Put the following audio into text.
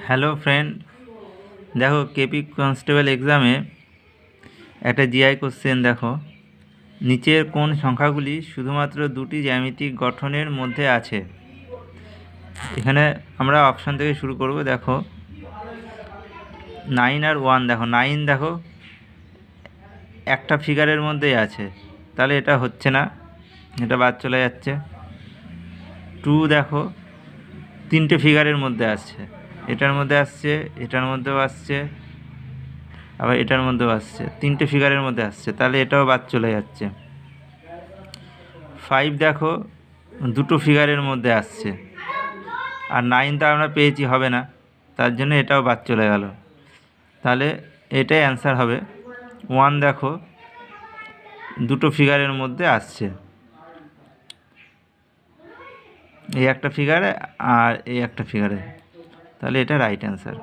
Hello friend, দেখো KP constable এক্সামে একটা জিআই কোশ্চেন দেখো, নিচের কোন সংখ্যাগুলি শুধুমাত্র দুটি জ্যামিতিক গঠনের মধ্যে আছে। এখানে আমরা অপশান থেকে শুরু করব। দেখো 9 আর 1, দেখো 9 দেখো একটা ফিগারের মধ্যেই আছে, তাহলে এটা হচ্ছে না, এটা বাদ চলে যাচ্ছে। 2 দেখো তিনটে ফিগারের মধ্যে আসছে, এটার মধ্যে আসছে, এটার মধ্যেও আসছে, আবার এটার মধ্যেও আসছে, তিনটে ফিগারের মধ্যে আসছে, তাহলে এটাও বাদ চলে যাচ্ছে। 5 দেখো দুটো ফিগারের মধ্যে আসছে, আর 9 তো আমরা পেয়েছি, হবে না, তার জন্য এটাও বাদ চলে গেল, তাহলে এটাই অ্যান্সার হবে। 1 দেখো দুটো ফিগারের মধ্যে আসছে, এই একটা ফিগারে আর এই একটা ফিগারে, তাহলে এটা রাইট অ্যান্সার।